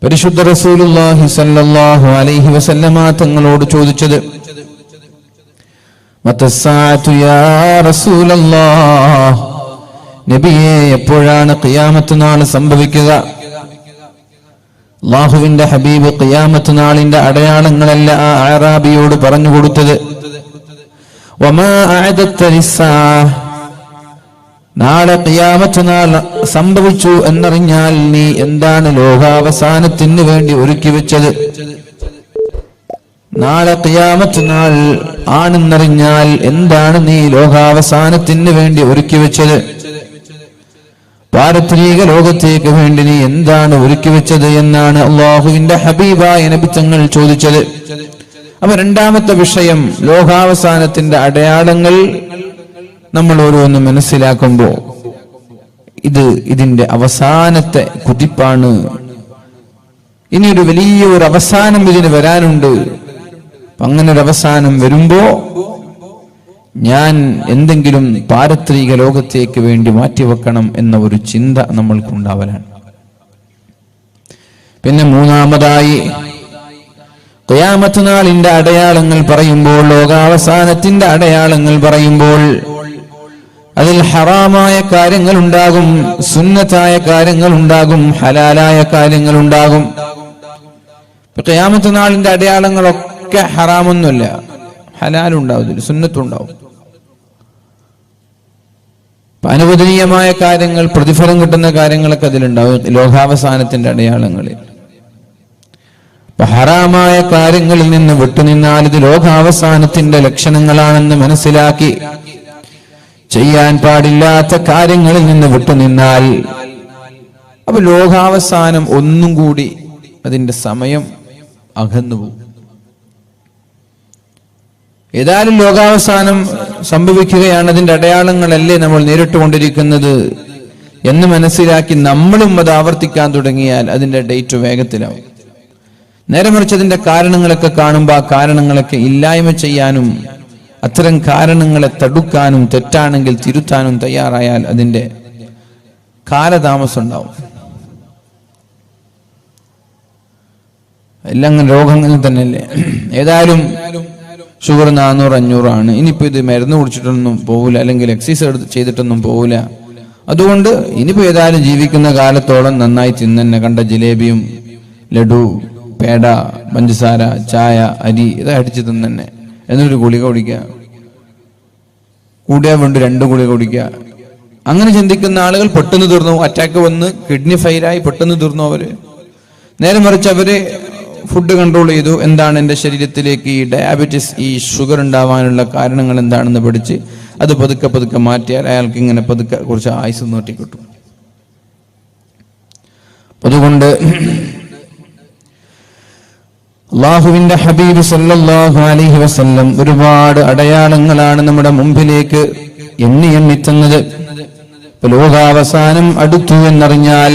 പരിശുദ്ധ റസൂലുള്ളാഹി സ്വല്ലല്ലാഹു അലൈഹി വസല്ലമ തങ്ങളോട് ചോദിച്ചത്, മത്തസ്സാഅതു യാ റസൂലല്ലാഹ്, നബിയെ എപ്പോഴാണ് ഖിയാമത്ത് നാൾ സംഭവിക്കുക? അല്ലാഹുവിന്റെ ഹബീബ് ഖിയാമത്ത് നാളിന്റെ അടയാളങ്ങളല്ല ആ അഅറാബിയോട് പറഞ്ഞു കൊടുത്തത്. വമാ അഅദത ലിസ്സാഅ, നാളെ ഖിയാമത്ത് നാൾ സംഭവിച്ചു എന്നറിഞ്ഞാൽ നീ എന്താണ് ലോകാവസാനത്തിന് വേണ്ടി ഒരുക്കി വെച്ചത്? നാളെ ഖിയാമത്ത് നാൾ ആണെന്നറിഞ്ഞാൽ എന്താണ് നീ ലോകാവസാനത്തിന് വേണ്ടി ഒരുക്കി വെച്ചത്? പാരത്രിക ലോകത്തേക്ക് വേണ്ടി നീ എന്താണ് ഒരുക്കി വെച്ചത് എന്നാണ് അല്ലാഹുവിന്റെ ഹബീബായ നബി തങ്ങൾ ചോദിച്ചത്. അപ്പൊ രണ്ടാമത്തെ വിഷയം, ലോകാവസാനത്തിന്റെ അടയാളങ്ങൾ നമ്മൾ ഓരോന്ന് മനസ്സിലാക്കുമ്പോൾ ഇതിന്റെ അവസാനത്തെ കുതിപ്പാണ്. ഇനിയൊരു വലിയൊരു അവസാനം ഇതിന് വരാനുണ്ട്. അങ്ങനെ ഒരു അവസാനം വരുമ്പോ ഞാൻ എന്തെങ്കിലും പാരത്രിക ലോകത്തേക്ക് വേണ്ടി മാറ്റിവെക്കണം എന്ന ഒരു ചിന്ത നമ്മൾക്കുണ്ടാവലാണ്. പിന്നെ മൂന്നാമതായി, ഖിയാമത്ത് നാളിന്റെ അടയാളങ്ങൾ പറയുമ്പോൾ, ലോകാവസാനത്തിന്റെ അടയാളങ്ങൾ പറയുമ്പോൾ അതിൽ ഹറാമായ കാര്യങ്ങൾ ഉണ്ടാകും, സുന്നത്തായ കാര്യങ്ങൾ ഉണ്ടാകും, ഹലാലായ കാര്യങ്ങൾ ഉണ്ടാകും. ഖിയാമത്ത് നാളിന്റെ അടയാളങ്ങളൊക്കെ ഹറാമൊന്നുമല്ല, ഹലാലുണ്ടാവും, സുന്നത്തുണ്ടാവും. അനുവദനീയമായ കാര്യങ്ങൾ, പ്രതിഫലം കിട്ടുന്ന കാര്യങ്ങളൊക്കെ അതിലുണ്ടാവും ലോകാവസാനത്തിന്റെ അടയാളങ്ങളിൽ. ഹറാമായ കാര്യങ്ങളിൽ നിന്ന് വിട്ടുനിന്നാൽ ഇത് ലോകാവസാനത്തിന്റെ ലക്ഷണങ്ങളാണെന്ന് മനസ്സിലാക്കി ചെയ്യാൻ പാടില്ലാത്ത കാര്യങ്ങളിൽ നിന്ന് വിട്ടുനിന്നാൽ അപ്പൊ ലോകാവസാനം ഒന്നും കൂടി അതിന്റെ സമയം അകന്നുപോകും. ഏതായാലും ലോകാവസാനം സംഭവിക്കുകയാണ്, അതിന്റെ അടയാളങ്ങളല്ലേ നമ്മൾ നേരിട്ടുകൊണ്ടിരിക്കുന്നത് എന്ന് മനസ്സിലാക്കി നമ്മളും അത് ആവർത്തിക്കാൻ തുടങ്ങിയാൽ അതിന്റെ ഡേറ്റ് വേഗത്തിലാവും. നേരെ മറിച്ച് അതിന്റെ കാരണങ്ങളൊക്കെ കാണുമ്പോൾ ആ കാരണങ്ങളൊക്കെ ഇല്ലായ്മ ചെയ്യാനും അത്തരം കാരണങ്ങളെ തടുക്കാനും തെറ്റാണെങ്കിൽ തിരുത്താനും തയ്യാറായാൽ അതിന്റെ കാലതാമസം ഉണ്ടാവും. എല്ലാം രോഗങ്ങളിൽ തന്നെയല്ലേ. ഏതായാലും ഷുഗർ 400-500 ആണ്. ഇനിയിപ്പോ ഇത് മരുന്ന് കുടിച്ചിട്ടൊന്നും പോവില്ല, അല്ലെങ്കിൽ എക്സസൈസ് ചെയ്തിട്ടൊന്നും പോവില്ല. അതുകൊണ്ട് ഇനിയിപ്പോ ഏതായാലും ജീവിക്കുന്ന കാലത്തോളം നന്നായി തിന്നെ, കണ്ട ജിലേബിയും ലഡു, പേട, പഞ്ചസാര, ചായ, അരി ഇതാ അടിച്ച് തിന്നെ, എന്നൊരു ഗുളിക കുടിക്കുക, കൂടിയാ വേണ്ട 2 ഗുളിക കുടിക്കുക. അങ്ങനെ ചിന്തിക്കുന്ന ആളുകൾ പെട്ടെന്ന് തീർന്നു, അറ്റാക്ക് വന്ന് കിഡ്നി ഫെയിലായി പെട്ടെന്ന് തീർന്നു അവര്. നേരെ മറിച്ച് അവര് ഫുഡ് കൺട്രോൾ ചെയ്തു, എന്താണ് എൻ്റെ ശരീരത്തിലേക്ക് ഈ ഡയാബറ്റിസ്, ഈ ഷുഗർ ഉണ്ടാവാനുള്ള കാരണങ്ങൾ എന്താണെന്ന് പഠിച്ച് അത് പതുക്കെ പതുക്കെ മാറ്റിയാൽ അയാൾക്ക് ഇങ്ങനെ പതുക്കെ കുറച്ച് ആയുസ് നീട്ടി കിട്ടും. അതുകൊണ്ട് അല്ലാഹുവിന്റെ ഹബീബ് സല്ലല്ലാഹു അലൈഹി വസല്ലം ഒരുപാട് അടയാളങ്ങളാണ് നമ്മുടെ മുമ്പിലേക്ക് എണ്ണി തന്നത്. ലോകാവസാനം അടുത്തു എന്നറിഞ്ഞാൽ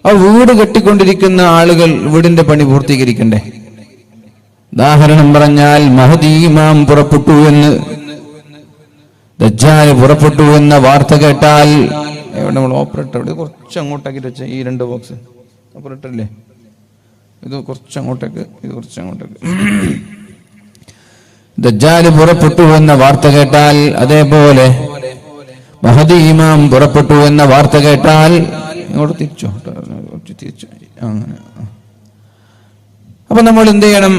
ആ വീട് കെട്ടിക്കൊണ്ടിരിക്കുന്ന ആളുകൾ വീടിന്റെ പണി പൂർത്തീകരിക്കണ്ടേ? ഉദാഹരണം പറഞ്ഞാൽ മഹദി ഇമാം പുറപ്പെട്ടു എന്ന്, ദജ്ജാൽ പുറപ്പെട്ടു എന്ന വാർത്ത കേട്ടാൽ, എവിടെ നമ്മൾ ഓപ്പറേറ്റർ കുറച്ച് അങ്ങോട്ടാക്കിട്ട് വെച്ച ഈ 2 ബോക്സ് ഓപ്പറേറ്റർ അല്ലേ, ഇത് കുറച്ച് അങ്ങോട്ടേക്ക്, ഇത് കുറച്ച് അങ്ങോട്ടേക്ക്. ദജ്ജാൽ പുറപ്പെട്ടു എന്ന വാർത്ത കേട്ടാൽ, അതേപോലെ മഹദി ഇമാം പുറപ്പെട്ടു എന്ന വാർത്ത കേട്ടാൽ ഇങ്ങോട്ട് തിരിച്ചു. അങ്ങനെ അപ്പൊ നമ്മൾ എന്ത് ചെയ്യണം?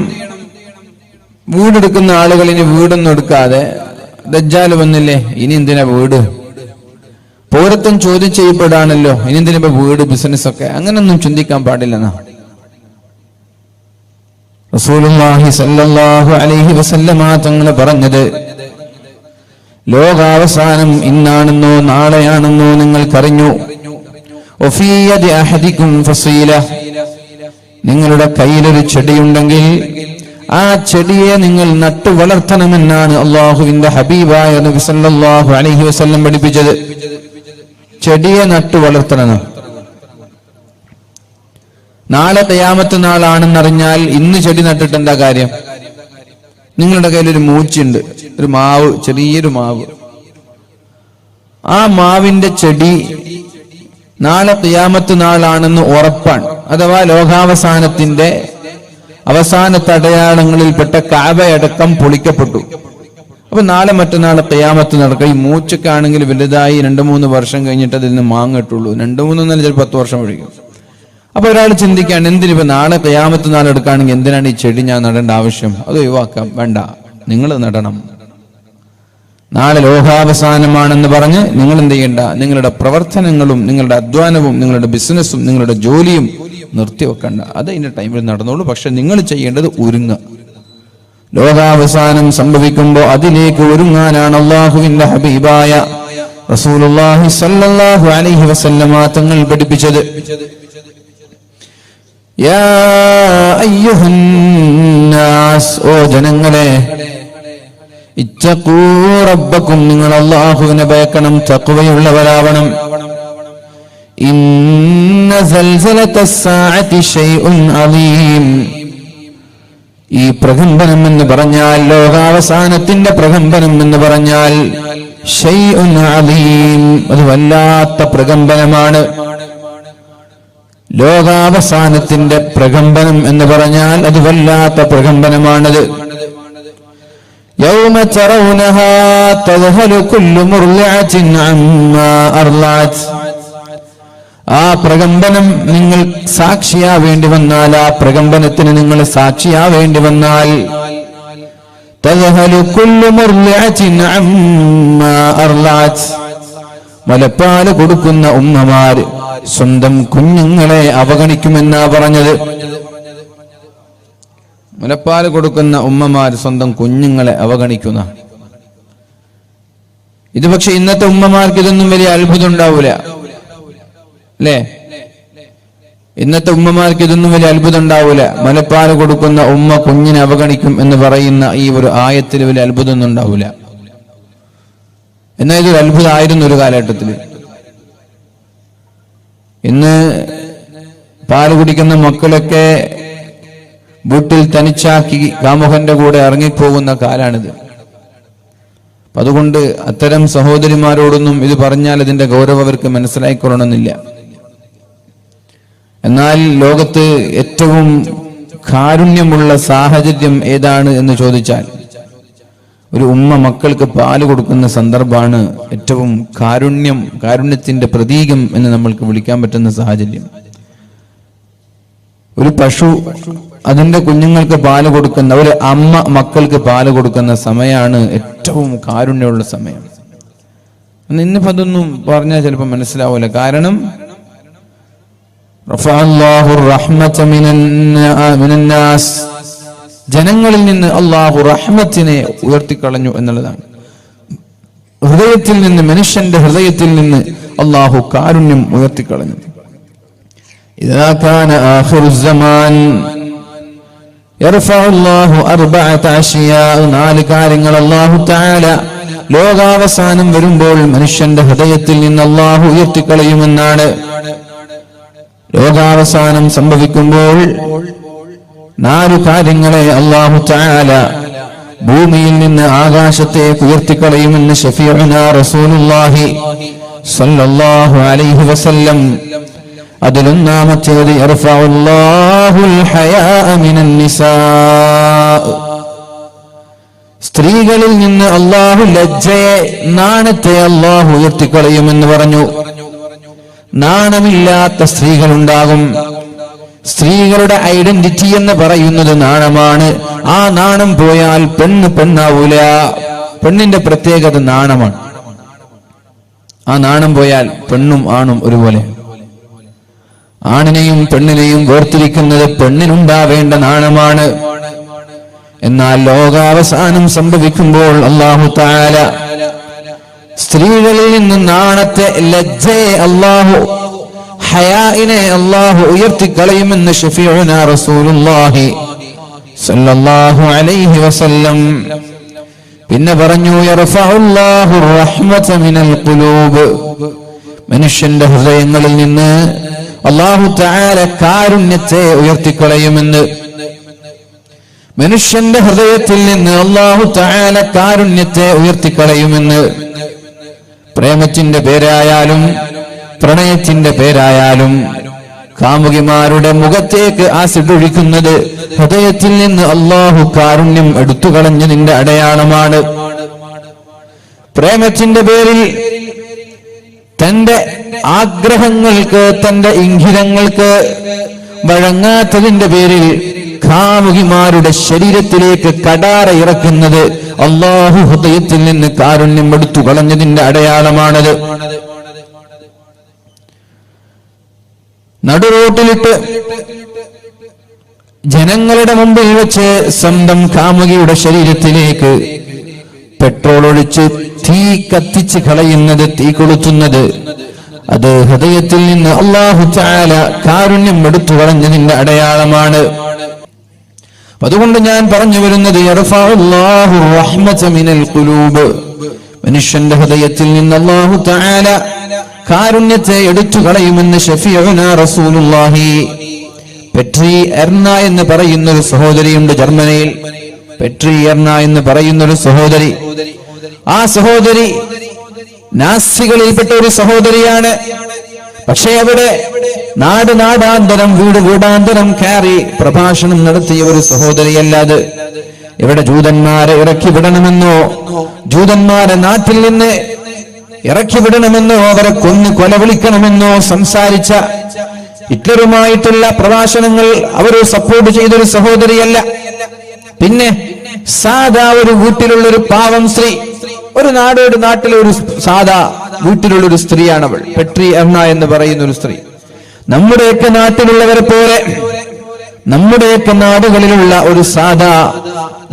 വീടെടുക്കുന്ന ആളുകൾ ഇനി വീടൊന്നും എടുക്കാതെ, ദജ്ജാൽ വന്നില്ലേ, ഇനി എന്തിനാ വീട്? പൗരത്വം ചോദ്യം ചെയ്യപ്പെടാണല്ലോ, ഇനി എന്തിനാ വീട്, ബിസിനസ് ഒക്കെ, അങ്ങനൊന്നും ചിന്തിക്കാൻ പാടില്ലെന്നാ റസൂലുള്ളാഹി സ്വല്ലല്ലാഹു അലൈഹി വസല്ലമ തങ്ങൾ പറഞ്ഞത്. ലോകാവസാനം ഇന്നാണെന്നോ നാളെയാണെന്നോ നിങ്ങൾക്കറിഞ്ഞു. നിങ്ങളുടെ കയ്യിലൊരു ചെടിയുണ്ടെങ്കിൽ ആ ചെടിയെ നിങ്ങൾ നട്ടു വളർത്തണമെന്നാണ് അല്ലാഹുവിന്റെ ഹബീബായ നബി സല്ലല്ലാഹു അലൈഹി വസല്ലം പഠിപ്പിച്ചത്. ചെടിയെ നട്ടു വളർത്തണം. നാളെ ഖിയാമത്ത് നാളാണെന്നറിഞ്ഞാൽ ഇന്ന് ചെടി നട്ടിട്ട് എന്താ കാര്യം? നിങ്ങളുടെ കയ്യിലൊരു മൂച്ചുണ്ട്, ഒരു മാവ്, ചെറിയൊരു മാവ്. ആ മാവിന്റെ ചെടി നാളെ ഖിയാമത്ത് നാളാണെന്ന് ഉറപ്പാണ്. അഥവാ ലോകാവസാനത്തിന്റെ അവസാനത്തെ അടയാളങ്ങളിൽപ്പെട്ട കഅബയടക്കം പൊളിക്കപ്പെട്ടു. അപ്പൊ നാളെ മറ്റന്നാളെ ഖിയാമത്ത് നടക്കുക. ഈ മൂച്ചക്കാണെങ്കിൽ വലുതായി 2-3 വർഷം കഴിഞ്ഞിട്ട് അതിൽ നിന്ന് മാങ്ങിട്ടുള്ളൂ. 2-3 ചിലപ്പോൾ 10 വർഷം ഒഴിക്കും. അപ്പൊ ഒരാൾ ചിന്തിക്കാണ്, എന്തിനിപ്പോ നാളെ ഖിയാമത്ത് നാളെ എടുക്കുകയാണെങ്കിൽ എന്തിനാണ് ഈ ചെടി ഞാൻ നടേണ്ട ആവശ്യം? അത് ഒഴിവാക്കാം, വേണ്ട, നിങ്ങൾ നടണം. നാളെ ലോകാവസാനമാണെന്ന് പറഞ്ഞ് നിങ്ങൾ എന്ത് ചെയ്യണ്ട, നിങ്ങളുടെ പ്രവർത്തനങ്ങളും നിങ്ങളുടെ അധ്വാനവും നിങ്ങളുടെ ബിസിനസ്സും നിങ്ങളുടെ ജോലിയും നിർത്തിവെക്കണ്ട. അത് അതിന്റെ ടൈമിൽ നടന്നോളൂ. പക്ഷെ നിങ്ങൾ ചെയ്യേണ്ടത് ഒരുങ്ങുക. ലോകാവസാനം സംഭവിക്കുമ്പോൾ അതിലേക്ക് ഒരുങ്ങാനാണ് അല്ലാഹുവിന്റെ ഹബീബായ റസൂലുള്ളാഹി സ്വല്ലല്ലാഹു അലൈഹി വസല്ലമ തങ്ങൾ പഠിപ്പിച്ചത്. യാ അയ്യുഹന്നാസ്, ഓ ജനങ്ങളെ, ഇത്തഖൂ റബ്ബക്കും, നിങ്ങൾ അല്ലാഹുവിനെ ഭയക്കണം, തഖ്വയുള്ളവരാവണം. ഇന്ന സൽസലത്തസ്സാഅതി ശൈഉൻ അളീം, ഈ പ്രകമ്പനം എന്ന് പറഞ്ഞാൽ, ലോകാവസാനത്തിന്റെ പ്രകമ്പനം എന്ന് പറഞ്ഞാൽ ശൈഉൻ അളീം, അത് വല്ലാത്ത പ്രകമ്പനമാണ്. ലോകാവസാനത്തിന്റെ പ്രകമ്പനം എന്ന് പറഞ്ഞാൽ അത് വല്ലാത്ത പ്രകമ്പനമാണത്. യൗമ തറൗനഹാ തദ്ഹലു കുല്ലു മുർളിഅത്തിൻ അമ്മാ അർളഅത്, ആ പ്രകമ്പനം നിങ്ങൾ സാക്ഷിയാവേണ്ടി വന്നാൽ, ആ പ്രകമ്പനത്തിന് നിങ്ങൾ സാക്ഷിയാവേണ്ടി വന്നാൽ, തദ്ഹലു കുല്ലു മുർളിഅത്തിൻ അമ്മാ അർളഅത്, മുലപ്പാല് കൊടുക്കുന്ന ഉമ്മമാർ സ്വന്തം കുഞ്ഞുങ്ങളെ അവഗണിക്കുമെന്നാ പറഞ്ഞത്. മുലപ്പാല് കൊടുക്കുന്ന ഉമ്മമാർ സ്വന്തം കുഞ്ഞുങ്ങളെ അവഗണിക്കുന്ന ഇത്. പക്ഷെ ഇന്നത്തെ ഉമ്മമാർക്ക് ഇതൊന്നും വലിയ അത്ഭുതം ഉണ്ടാവൂല, അല്ലേ? ഇന്നത്തെ ഉമ്മമാർക്ക് ഇതൊന്നും വലിയ അത്ഭുതം ഉണ്ടാവൂല. മുലപ്പാല് കൊടുക്കുന്ന ഉമ്മ കുഞ്ഞിനെ അവഗണിക്കും എന്ന് പറയുന്ന ഈ ഒരു ആയത്തിൽ വലിയ അത്ഭുതം ഒന്നും ഉണ്ടാവൂല. എന്നാൽ ഇതൊരു അത്ഭുതമായിരുന്നു ഒരു കാലഘട്ടത്തിൽ. ഇന്ന് പാല് കുടിക്കുന്ന മക്കളൊക്കെ വീട്ടിൽ തനിച്ചാക്കി കാമുകന്റെ കൂടെ ഇറങ്ങിപ്പോകുന്ന കാലാണിത്. അതുകൊണ്ട് അത്തരം സഹോദരിമാരോടൊന്നും ഇത് പറഞ്ഞാൽ ഇതിന്റെ ഗൗരവം അവർക്ക് മനസ്സിലായിക്കൊള്ളണമെന്നില്ല. എന്നാൽ ലോകത്ത് ഏറ്റവും കാരുണ്യമുള്ള സാഹചര്യം ഏതാണ് എന്ന് ചോദിച്ചാൽ, ഒരു ഉമ്മ മക്കൾക്ക് പാല് കൊടുക്കുന്ന സന്ദർഭമാണ് ഏറ്റവും കാരുണ്യത്തിന്റെ പ്രതീകം എന്ന് നമ്മൾക്ക് വിളിക്കാൻ പറ്റുന്ന സാഹചര്യം. ഒരു പശു അതിന്റെ കുഞ്ഞുങ്ങൾക്ക് പാല് കൊടുക്കുന്ന, ഒരു അമ്മ മക്കൾക്ക് പാല് കൊടുക്കുന്ന സമയമാണ് ഏറ്റവും കാരുണ്യമുള്ള സമയം. ഇന്നിപ്പോ അതൊന്നും പറഞ്ഞാൽ ചിലപ്പോൾ മനസ്സിലാവില്ല. കാരണം ജനങ്ങളിൽ നിന്ന് അല്ലാഹു റഹ്മത്തിനെ ഉയർത്തിക്കളഞ്ഞു എന്നുള്ളതാണ്. ഹൃദയത്തിൽ നിന്ന്, മനുഷ്യന്റെ ഹൃദയത്തിൽ നിന്ന് അല്ലാഹു കാരുണ്യം ഉയർത്തിക്കളഞ്ഞു. ഇദാ കാന ആഖിറു സമാൻ യർഫഉ അല്ലാഹു അർബഅത അശ്യാ, 4 കാര്യങ്ങൾ അല്ലാഹു തആല ലോകാവസാനം വരുമ്പോൾ മനുഷ്യന്റെ ഹൃദയത്തിൽ നിന്ന് അല്ലാഹു ഉയർത്തിക്കളയുമെന്നാണ്. ലോകാവസാനം സംഭവിക്കുമ്പോൾ 4 കാര്യങ്ങളെ അല്ലാഹു തആല ഭൂമിയിൽ നിന്ന് ആകാശത്തേക്ക് ഉയർത്തിക്കളയുമെന്ന് ശഫീഉനാ റസൂലുള്ളാഹി സ്വല്ലല്ലാഹു അലൈഹി വസല്ലം. അതിലൊന്നാമത്തേത് യർഫഉല്ലാഹുൽ ഹയാഅ മിനൻ നിസാ, സ്ത്രീകളിൽ നിന്ന് അല്ലാഹു ലജ്ജയെ, നാണത്തെ അല്ലാഹു ഉയർത്തിക്കളയുമെന്ന് പറഞ്ഞു. നാണമില്ലാത്ത സ്ത്രീകളുണ്ടാകും. സ്ത്രീകളുടെ ഐഡന്റിറ്റി എന്ന് പറയുന്നത് നാണമാണ്. ആ നാണം പോയാൽ പെണ്ണാവൂല. പെണ്ണിന്റെ പ്രത്യേകത നാണമാണ്. ആ നാണം പോയാൽ പെണ്ണും ആണും ഒരുപോലെ. ആണിനെയും പെണ്ണിനെയും വേർതിരിക്കുന്നത് പെണ്ണിനുണ്ടാവേണ്ട നാണമാണ്. എന്നാൽ ലോകാവസാനം സംഭവിക്കുമ്പോൾ അല്ലാഹു തആല സ്ത്രീകളിൽ നിന്ന് നാണത്തെ, ലജ്ജയെ അല്ലാഹു, ഹയാഇനെ അല്ലാഹു ഉയർത്തിക്കളയുമെന്ന് ശഫീഉനാ റസൂലുള്ളാഹി സ്വല്ലല്ലാഹു അലൈഹി വസല്ലം. പിന്നെ പറഞ്ഞു യർഫഉല്ലാഹു റഹ്മത മിനൽ ഖുലൂബ്, മനുഷ്യന്റെ ഹൃദയങ്ങളിൽ നിന്ന് അല്ലാഹു തആല കാരുണ്യത്തെ ഉയർത്തിക്കളയുമെന്ന്. മനുഷ്യന്റെ ഹൃദയത്തിൽ നിന്ന് അല്ലാഹു തആല കാരുണ്യത്തെ ഉയർത്തിക്കളയുമെന്ന്. പ്രേമത്തിന്റെ പേരായാലും പ്രണയത്തിന്റെ പേരായാലും കാമുകിമാരുടെ മുഖത്തേക്ക് ആസിഡ് ഒഴിക്കുന്നത് ഹൃദയത്തിൽ നിന്ന് അല്ലാഹു കാരുണ്യം എടുത്തു കളഞ്ഞതിന്റെ അടയാളമാണ്. പ്രേമത്തിന്റെ പേരിൽ തന്റെ ആഗ്രഹങ്ങൾക്ക്, തന്റെ ഇംഗിതങ്ങൾക്ക് വഴങ്ങാത്തതിന്റെ പേരിൽ കാമുകിമാരുടെ ശരീരത്തിലേക്ക് കടാര ഇറക്കുന്നത് അല്ലാഹു ഹൃദയത്തിൽ നിന്ന് കാരുണ്യം എടുത്തു കളഞ്ഞതിന്റെ അടയാളമാണത്. നടുറോട്ടിലിട്ട് ജനങ്ങളുടെ മുമ്പിൽ വെച്ച് സ്വന്തം കാമുകിയുടെ ശരീരത്തിലേക്ക് പെട്രോൾ ഒഴിച്ച് തീ കത്തിച്ച് കളയുന്നത്, തീ കൊളുത്തുന്നത്, അത് ഹൃദയത്തിൽ നിന്ന് അല്ലാഹു തആല കാരുണ്യം എടുത്തു കളഞ്ഞതിന്റെ അടയാളമാണ്. അതുകൊണ്ട് ഞാൻ പറഞ്ഞു വരുന്നത്, യർഫഉല്ലാഹു റഹ്മത മിനൽ ഖുലൂബ്, മനുഷ്യന്റെ ഹൃദയത്തിൽ നിന്ന് അല്ലാഹു തആല കാരുണ്യത്തെ എടുത്തു കളയുമെന്ന് ശഫീഉനാ റസൂലുള്ളാഹി. പെട്രി എർന എന്ന് പറയുന്ന ഒരു സഹോദരിയുണ്ട് ജർമ്മനിയിൽ. പെട്രി എർന എന്ന് പറയുന്ന ഒരു സഹോദരി, ആ സഹോദരി നാസികളിൽപ്പെട്ട ഒരു സഹോദരിയാണ്. പക്ഷേ അവിടെ നാടാന്തരം വീടാന്തരം കയറി പ്രഭാഷണം നടത്തിയ ഒരു സഹോദരിയല്ലാതെ ഇവിടെ ജൂതന്മാരെ ഇറക്കി വിടണമെന്നോ, ജൂതന്മാരെ നാട്ടിൽ നിന്ന് ഇറക്കി വിടണമെന്നോ, അവരെ കൊലവിളിക്കണമെന്നോ സംസാരിച്ച, ഹിറ്റ്ലറുമായിട്ടുള്ള പ്രഭാഷണങ്ങൾ അവർ സപ്പോർട്ട് ചെയ്തൊരു സഹോദരിയല്ല. പിന്നെ സാധാ ഒരു വീട്ടിലുള്ള ഒരു പാവം സ്ത്രീ, ഒരു നാട്ടിലെ ഒരു സാധാ വീട്ടിലുള്ള ഒരു സ്ത്രീയാണ് അവൾ, പെട്രി എർന എന്ന് പറയുന്ന ഒരു സ്ത്രീ. നമ്മുടെയൊക്കെ നാട്ടിലുള്ളവരെ പോലെ, നമ്മുടെയൊക്കെ നാടുകളിലുള്ള ഒരു സാധാ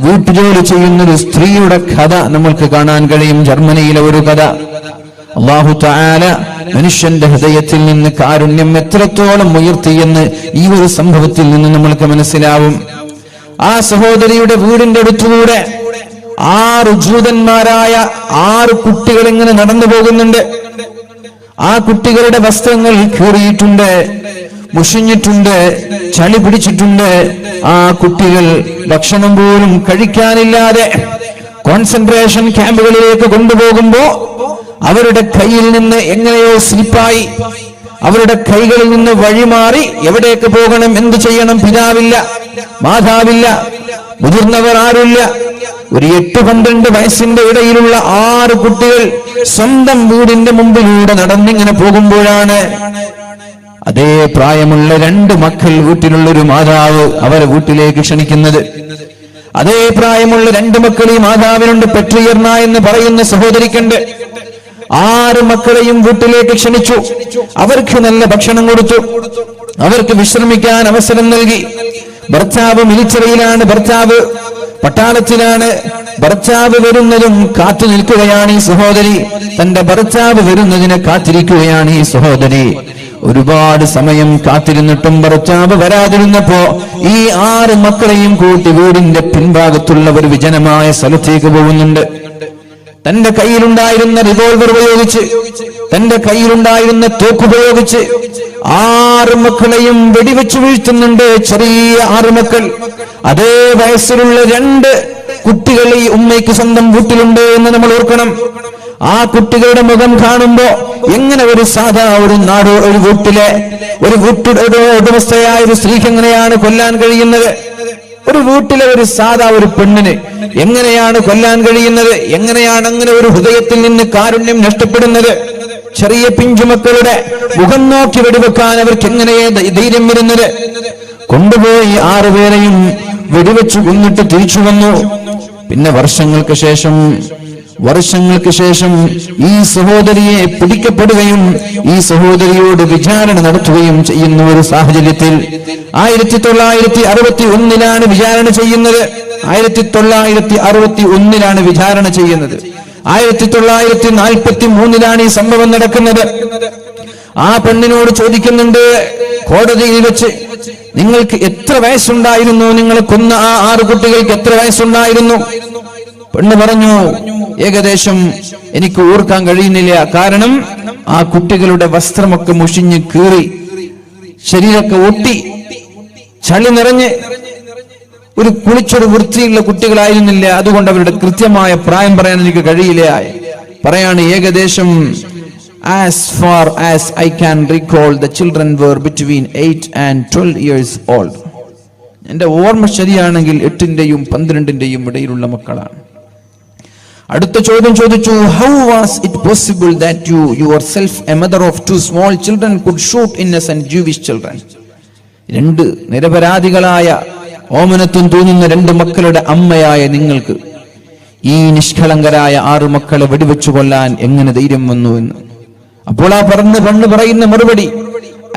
വീട്ടുജോലി ചെയ്യുന്ന ഒരു സ്ത്രീയുടെ കഥ നമ്മൾക്ക് കാണാൻ കഴിയും. ജർമ്മനിയിലെ ഒരു കഥ. അല്ലാഹു തആല മനുഷ്യന്റെ ഹൃദയത്തിൽ നിന്ന് കാരുണ്യം എത്രത്തോളം ഉയർത്തിയെന്ന് ഈ ഒരു സംഭവത്തിൽ നിന്ന് നമ്മൾക്ക് മനസ്സിലാവും. ആ സഹോദരിയുടെ വീടിന്റെ അടുത്തുകൂടെ 6 ജൂതന്മാരായ 6 കുട്ടികൾ ഇങ്ങനെ നടന്നു പോകുന്നുണ്ട്. ആ കുട്ടികളുടെ വസ്ത്രങ്ങൾ കീറിയിട്ടുണ്ട്, മുഷിഞ്ഞിട്ടുണ്ട്, ചളി പിടിച്ചിട്ടുണ്ട്. ആ കുട്ടികൾ ഭക്ഷണം പോലും കഴിക്കാനില്ലാതെ കോൺസെൻട്രേഷൻ ക്യാമ്പുകളിലേക്ക് കൊണ്ടുപോകുമ്പോ അവരുടെ കയ്യിൽ നിന്ന് എങ്ങനെയോ സ്ലിപ്പായി, അവരുടെ കൈകളിൽ നിന്ന് വഴിമാറി എവിടേക്ക് പോകണം, എന്ത് ചെയ്യണം, പിതാവില്ല, മാതാവില്ല, മുതിർന്നവർ ആരുമില്ല. ഒരു 8-12 വയസ്സിന്റെ ഇടയിലുള്ള 6 കുട്ടികൾ സ്വന്തം വീടിന്റെ മുമ്പിലൂടെ നടന്നിങ്ങനെ പോകുമ്പോഴാണ് അതേ പ്രായമുള്ള 2 മക്കൾ, വീട്ടിലുള്ളൊരു മാതാവ് അവരെ വീട്ടിലേക്ക് ക്ഷണിക്കുന്നത്. അതേ പ്രായമുള്ള 2 മക്കൾ ഈ മാതാവിനുണ്ട്. പെട്രി എർന എന്ന് പറയുന്ന സഹോദരിക്കുണ്ട്. 6 മക്കളെയും വീട്ടിലേക്ക് ക്ഷണിച്ചു. അവർക്ക് നല്ല ഭക്ഷണം കൊടുത്തു, അവർക്ക് വിശ്രമിക്കാൻ അവസരം നൽകി. ഭർത്താവ് മിലിറ്ററിയിലാണ്, ഭർത്താവ് പട്ടാളത്തിലാണ്. ഭർത്താവ് വരുന്നതും കാത്തു നിൽക്കുകയാണ് ഈ സഹോദരി. തന്റെ ഭർത്താവ് വരുന്നതിനെ കാത്തിരിക്കുകയാണ് ഈ സഹോദരി. ഒരുപാട് സമയം കാത്തിരുന്നിട്ടും ഭർത്താവ് വരാതിരുന്നപ്പോ ഈ 6 മക്കളെയും കൂട്ടി വീടിന്റെ പിൻഭാഗത്തുള്ള ഒരു വിജനമായ സ്ഥലത്തേക്ക് പോകുന്നുണ്ട്. തന്റെ കയ്യിലുണ്ടായിരുന്ന റിവോൾവർ ഉപയോഗിച്ച്, തന്റെ കയ്യിലുണ്ടായിരുന്ന തോക്കുപയോഗിച്ച് 6 മക്കളെയും വെടിവെച്ചു വീഴ്ത്തുന്നുണ്ട്. ചെറിയ 6 മക്കൾ. അതേ വയസ്സിലുള്ള 2 കുട്ടികൾ ഈ ഉമ്മയ്ക്ക് സ്വന്തം വീട്ടിലുണ്ട് എന്ന് നമ്മൾ ഓർക്കണം. ആ കുട്ടികളുടെ മുഖം കാണുമ്പോ എങ്ങനെ ഒരു സാധാ ഒരു വീട്ടിലെ ഒരു ഉടമസ്ഥയായ ഒരു സ്ത്രീക്ക് എങ്ങനെയാണ് കൊല്ലാൻ കഴിയുന്നത്? ഒരു വീട്ടിലെ ഒരു സാധാ ഒരു പെണ്ണിന് എങ്ങനെയാണ് കൊല്ലാൻ കഴിയുന്നത്? എങ്ങനെയാണ് അങ്ങനെ ഒരു ഹൃദയത്തിൽ നിന്ന് കാരുണ്യം നഷ്ടപ്പെടുന്നത്? ചെറിയ പിഞ്ചുമക്കളുടെ മുഖം നോക്കി വെടിവെക്കാൻ അവർക്ക് എങ്ങനെയേ ധൈര്യം വരുന്നത്? കൊണ്ടുപോയി 6 പേരെയും വെടിവെച്ചു കൊന്നിട്ട് തിരിച്ചു വന്നു. പിന്നെ വർഷങ്ങൾക്ക് ശേഷം ഈ സഹോദരിയെ പിടിക്കപ്പെടുകയും ഈ സഹോദരിയോട് വിചാരണ നടത്തുകയും ചെയ്യുന്ന ഒരു സാഹചര്യത്തിൽ 1961 വിചാരണ ചെയ്യുന്നത്. 1961 വിചാരണ ചെയ്യുന്നത്. 1943 ഈ സംഭവം നടക്കുന്നത്. ആ പെണ്ണിനോട് ചോദിക്കുന്നുണ്ട് കോടതിയിൽ വെച്ച്, നിങ്ങൾക്ക് എത്ര വയസ്സുണ്ടായിരുന്നു? നിങ്ങൾ കൊന്ന ആ 6 കുട്ടികൾക്ക് എത്ര വയസ്സുണ്ടായിരുന്നു? പെണ്ണ് പറഞ്ഞു, ഏകദേശം എനിക്ക് ഓർക്കാൻ കഴിയുന്നില്ല. കാരണം ആ കുട്ടികളുടെ വസ്ത്രമൊക്കെ മുഷിഞ്ഞ് കീറി, ശരീരമൊക്കെ ഒട്ടി, ചളി നിറഞ്ഞ് ഒരു കുളിച്ചൊരു വൃത്തിയുള്ള കുട്ടികളായിരുന്നില്ല. അതുകൊണ്ട് അവരുടെ കൃത്യമായ പ്രായം പറയാൻ എനിക്ക് കഴിയില്ല. പറയാണ് ഏകദേശം As far as I can recall, the children were between 8 and 12 years old. എൻ്റെ ഓർമ്മ ശരിയാണെങ്കിൽ 8-ന്റെയും 12-ന്റെയും ഇടയിലുള്ള മക്കളാണ്. അടുത്ത ചോദ്യം ചോദിച്ചു, how was it possible that you yourself, a mother of 2 small children, could shoot innocent Jewish children? 2 നിരപരാധികളായ ഓമനത്വം തോന്നുന്ന 2 മക്കളുടെ അമ്മയായ നിങ്ങൾക്ക് ഈ നിഷ്കളങ്കരായ 6 മക്കളെ വെടിവെച്ചു കൊല്ലാൻ എങ്ങനെ ധൈര്യം വന്നു എന്ന്. അപ്പോൾ ആ പെണ്ണ് പറയുന്ന മറുപടി,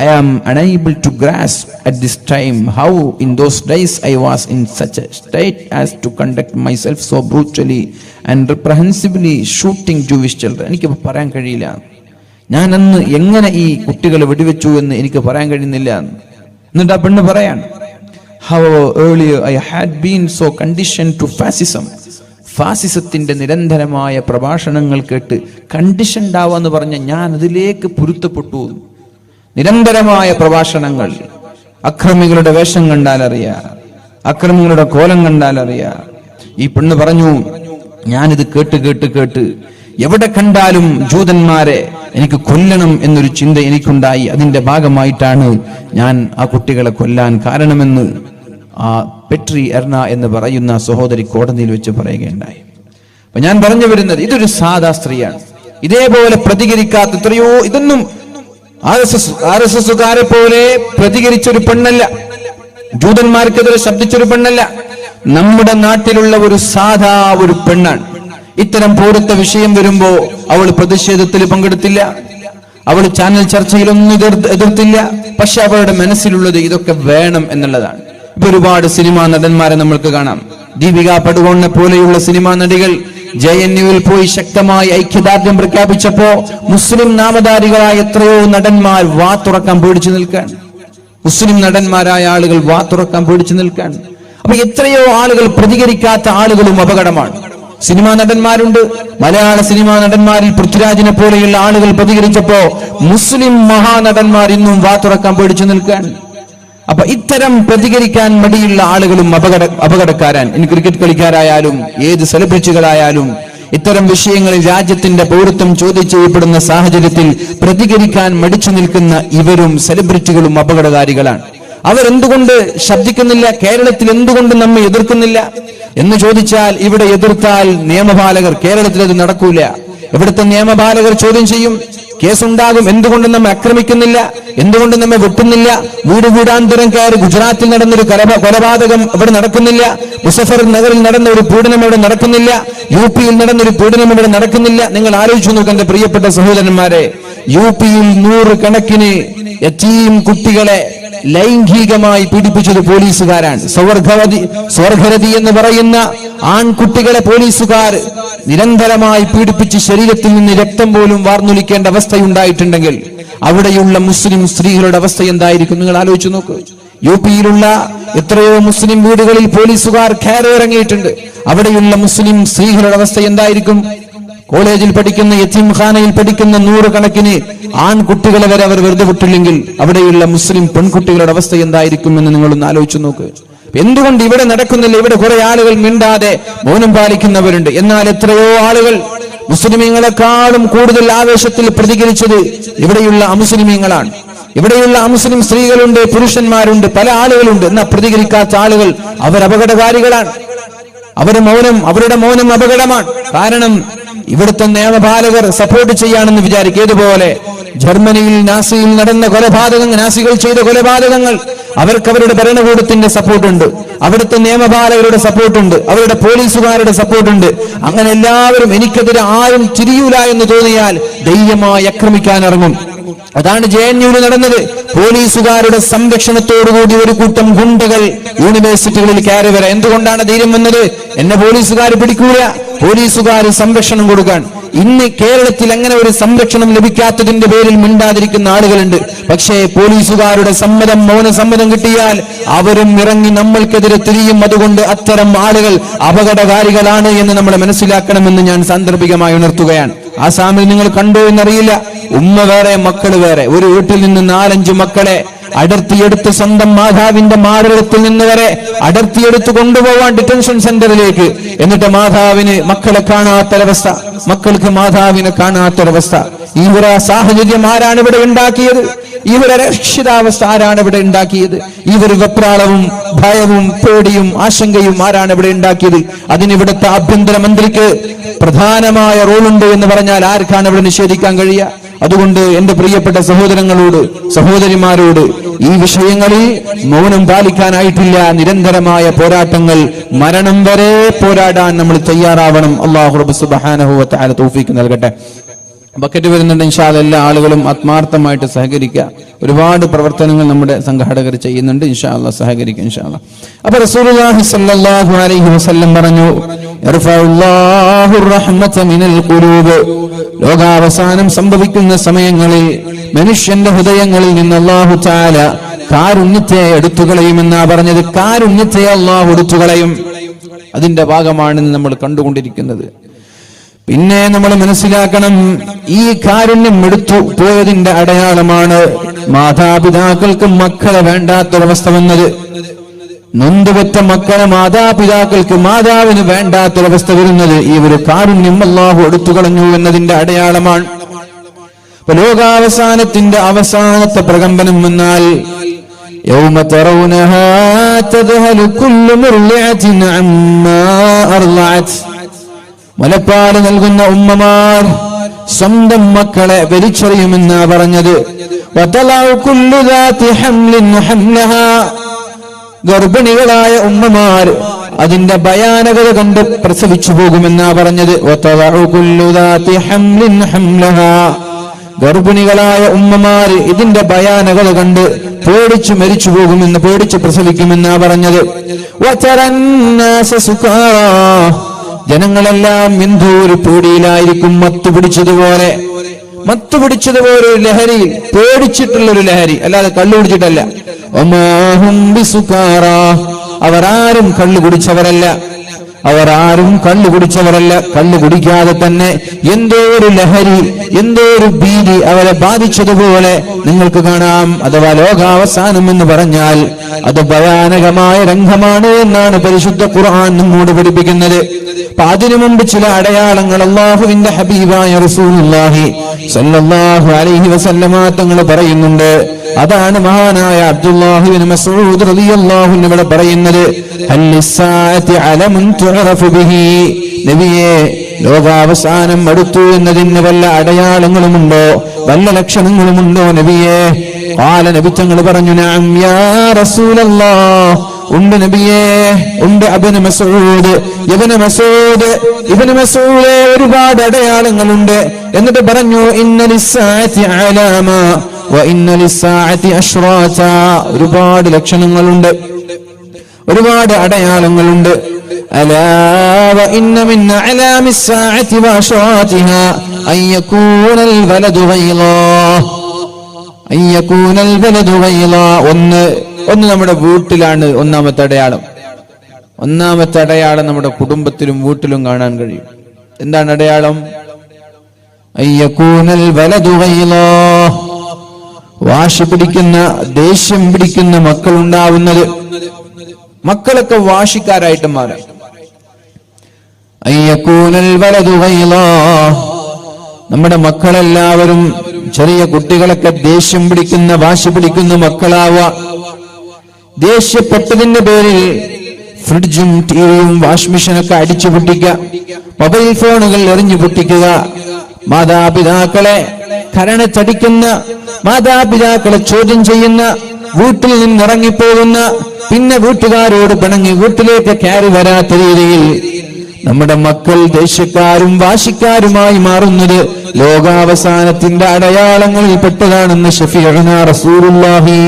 I am unable to grasp at this time how in those days I was in such a state as to conduct myself so brutally and reprehensibly shooting Jewish children. എനിക്ക് പറയാൻ കഴിയില്ല, ഞാൻ അന്ന് എങ്ങനെ ഈ കുട്ടികളെ വെടിവെച്ചു എന്ന് എനിക്ക് പറയാൻ കഴിയുന്നില്ല. എന്നിട്ട് ആ പെണ്ണ് പറയാൻ, how earlier I had been so conditioned to fascism. ഫാസിസത്തിന്റെ നിരന്തരമായ പ്രഭാഷണങ്ങൾ കേട്ട് കണ്ടീഷൻഡ് ആവാന്ന് പറഞ്ഞ ഞാൻ അതിലേക്ക് പൊരുത്തപ്പെട്ടു. നിരന്തരമായ പ്രഭാഷണങ്ങൾ, അക്രമികളുടെ വേഷം കണ്ടാൽ അറിയാം, അക്രമികളുടെ കോലം കണ്ടാൽ അറിയാം. ഈ പെണ്ണ് പറഞ്ഞു, ഞാനിത് കേട്ട് എവിടെ കണ്ടാലും ജൂതന്മാരെ എനിക്ക് കൊല്ലണം എന്നൊരു ചിന്ത എനിക്കുണ്ടായി. അതിന്റെ ഭാഗമായിട്ടാണ് ഞാൻ ആ കുട്ടികളെ കൊല്ലാൻ കാരണമെന്ന് ആ പെട്രി എർണ എന്ന് പറയുന്ന സഹോദരി കോടതിയിൽ വെച്ച് പറയുകയുണ്ടായി. അപ്പൊ ഞാൻ പറഞ്ഞു വരുന്നത്, ഇതൊരു സാധാ സ്ത്രീയാണ്. ഇതേപോലെ പ്രതികരിക്കാത്ത എത്രയോ, ഇതൊന്നും RSSകാരെ പോലെ പ്രതികരിച്ചൊരു പെണ്ണല്ല, ജൂതന്മാർക്കെതിരെ ശബ്ദിച്ചൊരു പെണ്ണല്ല. നമ്മുടെ നാട്ടിലുള്ള ഒരു സാധാ ഒരു പെണ്ണാണ്. ഇത്തരം പൗരത്വ വിഷയം വരുമ്പോ അവൾ പ്രതിഷേധത്തിൽ പങ്കെടുത്തില്ല, അവൾ ചാനൽ ചർച്ചയിലൊന്നും എതിർത്തില്ല. പക്ഷെ അവളുടെ മനസ്സിലുള്ളത് ഇതൊക്കെ വേണം എന്നുള്ളതാണ്. ഇപ്പൊ ഒരുപാട് സിനിമാ നടന്മാരെ നമ്മൾക്ക് കാണാം. ദീപിക പടുകോണിനെ പോലെയുള്ള സിനിമാ നടികൾ JNUവിൽ പോയി ശക്തമായി ഐക്യദാർഢ്യം പ്രഖ്യാപിച്ചപ്പോ മുസ്ലിം നാമധാരികളായ എത്രയോ നടന്മാർ വാതുറക്കാൻ പേടിച്ചു നിൽക്കാൻ, മുസ്ലിം നടന്മാരായ ആളുകൾ വാതുറക്കാൻ പേടിച്ചു നിൽക്കാൻ. അപ്പൊ എത്രയോ ആളുകൾ പ്രതികരിക്കാത്ത ആളുകളും അപകടമാണ്. സിനിമാ നടന്മാരുണ്ട്, മലയാള സിനിമാ നടന്മാരിൽ പൃഥ്വിരാജിനെ പോലെയുള്ള ആളുകൾ പ്രതികരിച്ചപ്പോ മുസ്ലിം മഹാനടന്മാർ ഇന്നും വാതുറക്കാൻ പേടിച്ചു നിൽക്കാൻ. അപ്പൊ ഇത്തരം പ്രതികരിക്കാൻ മടിയുള്ള ആളുകളും അപകടക്കാരാൻ. ഇനി ക്രിക്കറ്റ് കളിക്കാരായാലും ഏത് സെലിബ്രിറ്റികളായാലും ഇത്തരം വിഷയങ്ങളിൽ രാജ്യത്തിന്റെ പൗരത്വം ചോദ്യം ചെയ്യപ്പെടുന്ന സാഹചര്യത്തിൽ പ്രതികരിക്കാൻ മടിച്ചു നിൽക്കുന്ന ഇവരും സെലിബ്രിറ്റികളും അപകടകാരികളാണ്. അവരെന്തുകൊണ്ട് ശബ്ദിക്കുന്നില്ല? കേരളത്തിൽ എന്തുകൊണ്ട് നമ്മെ എതിർക്കുന്നില്ല എന്ന് ചോദിച്ചാൽ, ഇവിടെ എതിർത്താൽ നിയമപാലകർ, കേരളത്തിൽ അത് നടക്കൂല. ഇവിടുത്തെ നിയമപാലകർ ചോദ്യം ചെയ്യും, കേസുണ്ടാകും. എന്തുകൊണ്ട് നമ്മെ ആക്രമിക്കുന്നില്ല? എന്തുകൊണ്ട് നമ്മെ വെട്ടുന്നില്ല? വീടാന്തരം കയറി ഗുജറാത്തിൽ നടന്നൊരു കൊലപാതകം ഇവിടെ നടക്കുന്നില്ല? മുസഫർ നഗറിൽ നടന്ന ഒരു പീഡനം ഇവിടെ നടക്കുന്നില്ല? UPയിൽ നടന്നൊരു പീഡനം ഇവിടെ നടക്കുന്നില്ല? നിങ്ങൾ ആലോചിച്ചു നോക്കുക എന്റെ പ്രിയപ്പെട്ട സഹോദരന്മാരെ. UPയിൽ 100 കണക്കിന് യതീം കുട്ടികളെ ലൈംഗികമായി പീഡിപ്പിച്ചത് പോലീസുകാരാണ്. സ്വർഗരതി എന്ന് പറയുന്ന ആൺകുട്ടികളെ പോലീസുകാർ നിരന്തരമായി പീഡിപ്പിച്ച് ശരീരത്തിൽ നിന്ന് രക്തം പോലും വാർന്നൊലിക്കേണ്ട അവസ്ഥയുണ്ടായിട്ടുണ്ടെങ്കിൽ അവിടെയുള്ള മുസ്ലിം സ്ത്രീകളുടെ അവസ്ഥ എന്തായിരിക്കും? നിങ്ങൾ ആലോചിച്ചു നോക്ക്. UPയിലുള്ള എത്രയോ മുസ്ലിം വീടുകളിൽ പോലീസുകാർ കയറിയിറങ്ങിയിട്ടുണ്ട്. അവിടെയുള്ള മുസ്ലിം സ്ത്രീകളുടെ അവസ്ഥ എന്തായിരിക്കും? കോളേജിൽ പഠിക്കുന്ന, യതീംഖാനയിൽ പഠിക്കുന്ന 100 കണക്കിന് ആൺകുട്ടികളെ വരെ അവർ വെറുതെ വിട്ടില്ലെങ്കിൽ അവിടെയുള്ള മുസ്ലിം പെൺകുട്ടികളുടെ അവസ്ഥ എന്തായിരിക്കും എന്ന് നിങ്ങളൊന്ന് ആലോചിച്ചു നോക്ക്. എന്തുകൊണ്ട് ഇവിടെ നടക്കുന്നില്ല? ഇവിടെ കുറെ ആളുകൾ മിണ്ടാതെ മൗനം പാലിക്കുന്നവരുണ്ട്. എന്നാൽ എത്രയോ ആളുകൾ മുസ്ലിമീങ്ങളെക്കാളും കൂടുതൽ ആവേശത്തിൽ പ്രതികരിച്ചത് ഇവിടെയുള്ള അമുസ്ലിമീങ്ങളാണ്. ഇവിടെയുള്ള അമുസ്ലിം സ്ത്രീകളുണ്ട്, പുരുഷന്മാരുണ്ട്, പല ആളുകളുണ്ട്. എന്നാൽ പ്രതികരിക്കാത്ത ആളുകൾ അവർ അപകടകാരികളാണ്. അവരുടെ മൗനം അപകടമാണ്. കാരണം ഇവിടുത്തെ നിയമപാലകർ സപ്പോർട്ട് ചെയ്യാണെന്ന് വിചാരിക്കും. ഏതുപോലെ ജർമ്മനിയിൽ നാസിയിൽ നടന്ന കൊലപാതകങ്ങൾ, നാസികൾ ചെയ്ത കൊലപാതകങ്ങൾ, അവർക്ക് അവരുടെ ഭരണകൂടത്തിന്റെ സപ്പോർട്ടുണ്ട്, അവിടുത്തെ നിയമപാലകരുടെ സപ്പോർട്ടുണ്ട്, അവരുടെ പോലീസുകാരുടെ സപ്പോർട്ടുണ്ട്. അങ്ങനെ എല്ലാവരും എനിക്കെതിരെ ആരും തിരിയൂല എന്ന് തോന്നിയാൽ ധൈര്യമായി ആക്രമിക്കാൻ ഇറങ്ങും. അതാണ് JNUവിൽ നടന്നത്. പോലീസുകാരുടെ സംരക്ഷണത്തോടുകൂടി ഒരു കൂട്ടം ഗുണ്ടകൾ യൂണിവേഴ്സിറ്റികളിൽ കയറി വരാം. എന്തുകൊണ്ടാണ് ധൈര്യം വന്നത്? എന്നെ പോലീസുകാർ പിടിക്കൂല, പോലീസുകാർ സംരക്ഷണം കൊടുക്കാൻ. ഇന്ന് കേരളത്തിൽ അങ്ങനെ ഒരു സംരക്ഷണം ലഭിക്കാത്തതിന്റെ പേരിൽ മിണ്ടാതിരിക്കുന്ന ആളുകളുണ്ട്. പക്ഷേ പോലീസുകാരുടെ സമ്മതം, മൗനസമ്മതം കിട്ടിയാൽ അവരും ഇറങ്ങി നമ്മൾക്കെതിരെ തിരിയും. അതുകൊണ്ട് അത്തരം ആളുകൾ അപകടകാരികളാണ് എന്ന് നമ്മൾ മനസ്സിലാക്കണമെന്ന് ഞാൻ സാന്ദർഭികമായി ഉണർത്തുകയാണ്. ആസാമിൽ നിങ്ങൾ കണ്ടോ എന്നറിയില്ല, ഉമ്മ വേറെ മക്കള് വേറെ, ഒരു വീട്ടിൽ നിന്ന് 4-5 മക്കളെ അടർത്തിയെടുത്ത് സ്വന്തം മാതാവിന്റെ മാറിടത്തിൽ നിന്ന് വരെ അടർത്തിയെടുത്ത് കൊണ്ടുപോവാൻ ഡിറ്റൻഷൻ സെന്ററിലേക്ക്. എന്നിട്ട് മാതാവിന് മക്കളെ കാണാത്തൊരവസ്ഥ, മക്കൾക്ക് മാതാവിനെ കാണാത്തൊരവസ്ഥ. ഈ ഒരു സാഹചര്യം ആരാണ് ഇവിടെ ഉണ്ടാക്കിയത്? ഈ ഒരു അരക്ഷിതാവസ്ഥ ആരാണ് ഇവിടെ ഉണ്ടാക്കിയത്? ഈ ഒരു വെപ്രാളവും ഭയവും പേടിയും ആശങ്കയും ആരാണ് ഇവിടെ ഉണ്ടാക്കിയത്? അതിനിവിടുത്തെ ആഭ്യന്തരമന്ത്രിക്ക് പ്രധാനമായ റോളുണ്ട് എന്ന് പറഞ്ഞാൽ ആർക്കാണ് ഇവിടെ നിഷേധിക്കാൻ കഴിയുക? അതുകൊണ്ട് എന്റെ പ്രിയപ്പെട്ട സഹോദരങ്ങളോട്, സഹോദരിമാരോട്, ഈ വിഷയങ്ങളിൽ മൗനം പാലിക്കാനായിട്ടില്ല. നിരന്തരമായ പോരാട്ടങ്ങൾ, മരണം വരെ പോരാടാൻ നമ്മൾ തയ്യാറാവണം. അല്ലാഹു റബ്ബ് സുബ്ഹാനഹു വ തആല തൗഫീഖ് നൽകട്ടെ. ബക്കറ്റ് വരുന്നുണ്ട്. ഇൻഷാ അല്ലാഹ് എല്ലാ ആളുകളും ആത്മാർത്ഥമായിട്ട് സഹകരിക്കുക. ഒരുപാട് പ്രവർത്തനങ്ങൾ നമ്മുടെ സംഘാടകർ ചെയ്യുന്നുണ്ട്. ഇൻഷാ അല്ലാഹ് സഹകരിക്കുക ഇൻഷാ അല്ലാഹ്. അപ്പോൾ റസൂലുള്ളാഹി സ്വല്ലല്ലാഹു അലൈഹി വസല്ലം പറഞ്ഞു, യർഫഉല്ലാഹു റഹ്മത മിനൽ ഖുലൂബ്. ലോകാവസാനം സംഭവിക്കുന്ന സമയങ്ങളിൽ മനുഷ്യന്റെ ഹൃദയങ്ങളിൽ നിന്ന് അല്ലാഹു തആല കാരുണ്യത്തെ എടുത്തുകളയുമെന്നാ പറഞ്ഞത്. കാരുണ്യത്തെ അല്ലാഹു എടുത്തുകളയും. അതിന്റെ ഭാഗമാണ് നമ്മൾ കണ്ടുകൊണ്ടിരിക്കുന്നത്. പിന്നെ നമ്മൾ മനസ്സിലാക്കണം, ഈ കാരുണ്യം എടുത്തു പോയതിന്റെ അടയാളമാണ് മാതാപിതാക്കൾക്ക് മക്കളെ വേണ്ടാത്തൊരവസ്ഥ വന്നത്. നൊന്തുപെറ്റ മക്കളെ മാതാപിതാക്കൾക്ക്, മാതാവിന് വേണ്ടാത്തൊരവസ്ഥ വരുന്നത് ഈ ഒരു കാരുണ്യം അല്ലാഹു എടുത്തു കളഞ്ഞു എന്നതിന്റെ അടയാളമാണ്. ലോകാവസാനത്തിന്റെ അവസാനത്തെ പ്രകമ്പനം വന്നാൽ യൗമ തറൗനഹാ തദ്ഹലു കുല്ലു മുർളിഅത്തിൻ അമ്മാ അർളഅത്. മുലപ്പാല് നൽകുന്ന ഉമ്മമാർ സ്വന്തം മക്കളെ വലിച്ചെറിയുമെന്നാ പറഞ്ഞത്. വതലഉ കുല്ലു ദാതി ഹംലിൻ ഹംലഹാ. ഗർഭിണികളായ ഉമ്മമാർ അതിന്റെ ഭയാനകത കണ്ട് പ്രസവിച്ചു പോകുമെന്നാ പറഞ്ഞത്. വതലഉ കുല്ലു ദാതി ഹംലിൻ ഹംലഹാ. ഗർഭിണികളായ ഉമ്മമാർ ഇതിന്റെ ഭയാനകത കണ്ട് പേടിച്ചു മരിച്ചു പോകുമെന്ന്, പേടിച്ച് പ്രസവിക്കുമെന്നാ പറഞ്ഞത്. വതറന്നാസ സുകാറാ. ജനങ്ങളെല്ലാം എന്തോ ഒരു പേടിയിലായിരിക്കും, മത്തുപിടിച്ചതുപോലെ ഒരു ലഹരിയിൽ, പേടിച്ചിട്ടുള്ളൊരു ലഹരി, അല്ലാതെ കള്ളു കുടിച്ചിട്ടല്ല. വമാഹും ബിസുകാറാ. അവരാരും കള്ളു കുടിച്ചവരല്ല, കള്ളു കുടിക്കാതെ തന്നെ എന്തോ ഒരു ലഹരി, എന്തോ ഒരു ഭീതി അവരെ ബാധിച്ചതുപോലെ നിങ്ങൾക്ക് കാണാം. അഥവാ ലോകാവസാനം എന്ന് പറഞ്ഞാൽ അത് ഭയാനകമായ രംഗമാണ് എന്നാണ് പരിശുദ്ധ ഖുർആൻ നമ്മോട് പഠിപ്പിക്കുന്നത്. അപ്പൊ അതിനു മുമ്പ് ചില അടയാളങ്ങൾ അല്ലാഹുവിന്റെ ഹബീബായ റസൂലുള്ളാഹി സ്വല്ലല്ലാഹു അലൈഹി വസല്ലമ തങ്ങൾ പറയുന്നുണ്ട്. അതാണ് മഹാനായ അബ്ദുല്ലാഹി ഇബ്നു മസ്ഊദ് റളിയല്ലാഹു അൻഹു ഇവിടെ പറയുന്നത്, ഹല്ലിസ്സാഅതി അലമുൻ തുഅറഫു ബിഹി. നബിയേ, ലോകാവസാനം അടുത്തു എന്നതിന് വല്ല അടയാളങ്ങളുമുണ്ടോ, വല്ല ലക്ഷണങ്ങളുമുണ്ടോ നബിയേ? ഖാല, നബി തങ്ങൾ പറഞ്ഞു, നഅം യാ റസൂലല്ലാഹ്, ഉണ്ട് നബിയേ, ഉണ്ട്. ഇബ്നു മസ്ഊദ് ഒരുപാട് അടയാളങ്ങളുണ്ട്. എന്നിട്ട് പറഞ്ഞു, ഇന്ന ലിസ്സാഅതി അലാമ വ ഇന്ന ലിസ്സാഅതി അശ്റാത. ഒരുപാട് ലക്ഷണങ്ങളുണ്ട്, ഒരുപാട് അടയാളങ്ങളുണ്ട്. അലാ വ ഇന്ന മിൻ അലാമിസ് സാഅതി വ അശ്റാതിഹാ അൻ യകൂനൽ വലദു ഗൈളാ. ഒന്ന് നമ്മുടെ വീട്ടിലാണ് ഒന്നാമത്തെ അടയാളം. നമ്മുടെ കുടുംബത്തിലും വീട്ടിലും കാണാൻ കഴിയും. എന്താണ് അടയാളം? അയ്യകൂനൽ വലദു ഗൈളാ. വാശി പിടിക്കുന്ന, ദേഷ്യം പിടിക്കുന്ന മക്കൾ ഉണ്ടാവുന്നത്. മക്കളൊക്കെ വാശിക്കാരായിട്ട് മാറാം. അയ്യകൂനൽ വലദു ഗൈളാ. നമ്മുടെ മക്കളെല്ലാവരും, ചെറിയ കുട്ടികളൊക്കെ ദേഷ്യം പിടിക്കുന്ന, വാശി പിടിക്കുന്ന മക്കളാവുക. ദേഷ്യപ്പെട്ടതിന്റെ പേരിൽ ഫ്രിഡ്ജും ടിവിയും വാഷ് മെഷീനൊക്കെ അടിച്ചു പൊട്ടിക്കുക, മൊബൈൽ ഫോണുകൾ എറിഞ്ഞു പൊട്ടിക്കുക, മാതാപിതാക്കളെ കരണത്തടിക്കുന്ന, മാതാപിതാക്കളെ ചോദ്യം ചെയ്യുന്ന, വീട്ടിൽ നിന്നിറങ്ങിപ്പോകുന്ന, പിന്നെ വീട്ടുകാരോട് പിണങ്ങി വീട്ടിലേക്ക് കയറി വരാത്ത രീതിയിൽ നമ്മുടെ മക്കൾ ദേഷ്യക്കാരും വാശിക്കാരുമായി മാറുന്നത് ലോകാവസാനത്തിന്റെ അടയാളങ്ങളിൽ പെട്ടതാണെന്ന് ശഫീഉനാ റസൂലുള്ളാഹി.